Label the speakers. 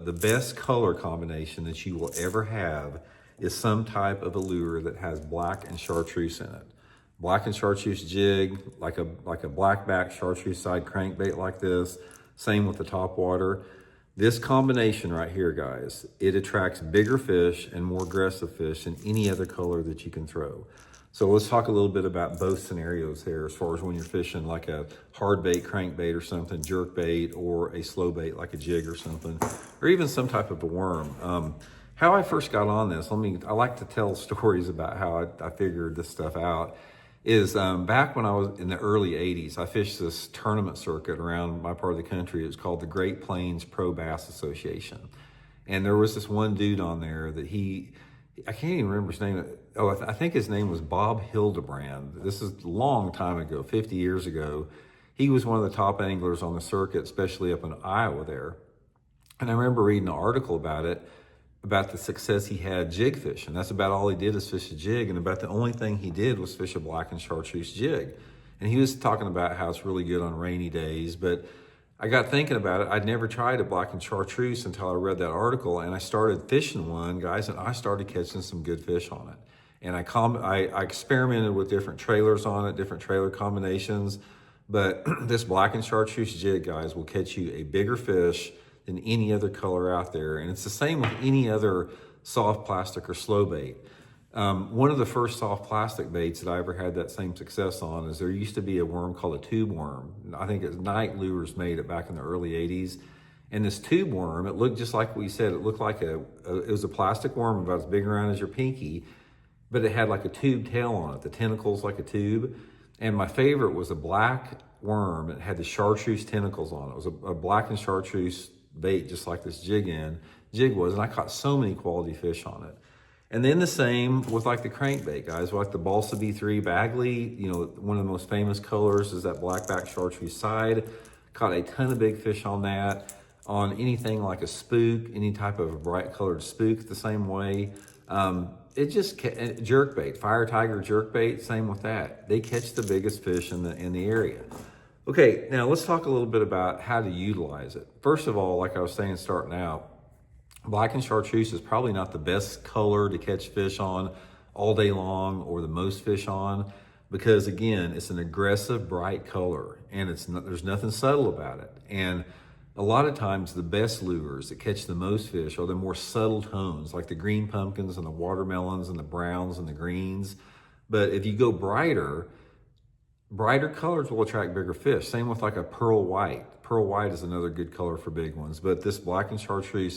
Speaker 1: The best color combination that you will ever have is some type of a lure that has black and chartreuse in it. Black and chartreuse jig, like a blackback chartreuse side crankbait like this. Same with the topwater. This combination right here, guys, it attracts bigger fish and more aggressive fish than any other color that you can throw. So let's talk a little bit about both scenarios here as far as when you're fishing like a hard bait, crankbait or something, jerk bait, or a slow bait like a jig or something, or even some type of a worm. How I first got on this, I like to tell stories about how I figured this stuff out, is back when I was in the early 80s, I fished this tournament circuit around my part of the country. It was called the Great Plains Pro Bass Association. And there was this one dude on there that I can't even remember his name. Oh, I think his name was Bob Hildebrand. This is a long time ago, 50 years ago. He was one of the top anglers on the circuit, especially up in Iowa there. And I remember reading an article about it, about the success he had jig fishing. That's about all he did is fish a jig, and about the only thing he did was fish a black and chartreuse jig. And he was talking about how it's really good on rainy days, but I got thinking about it. I'd never tried a black and chartreuse until I read that article, and I started fishing one, guys, and I started catching some good fish on it. And I experimented with different trailers on it, different trailer combinations, but this black and chartreuse jig, guys, will catch you a bigger fish than any other color out there. And it's the same with any other soft plastic or slow bait. One of the first soft plastic baits that I ever had that same success on is there used to be a worm called a tube worm. I think it's Night Lures made it back in the early 80s. And this tube worm, it looked just like we said, it looked like it was a plastic worm about as big around as your pinky, but it had like a tube tail on it, the tentacles like a tube. And my favorite was a black worm that had the chartreuse tentacles on it. It was a black and chartreuse bait, just like this jig was, and I caught so many quality fish on it. And then the same with like the crankbait, guys, like the Balsa B3 Bagley, one of the most famous colors is that blackback chartreuse side. Caught a ton of big fish on that. On anything like a spook, any type of a bright colored spook the same way. Jerkbait, Fire Tiger jerkbait, same with that. They catch the biggest fish in the area. Okay, now let's talk a little bit about how to utilize it. First of all, like I was saying starting out, black and chartreuse is probably not the best color to catch fish on all day long or the most fish on, because again, it's an aggressive, bright color, and there's nothing subtle about it. And a lot of times the best lures that catch the most fish are the more subtle tones, like the green pumpkins and the watermelons and the browns and the greens. But if you go brighter colors will attract bigger fish. Same with like a pearl white. Pearl white is another good color for big ones. But this black and chartreuse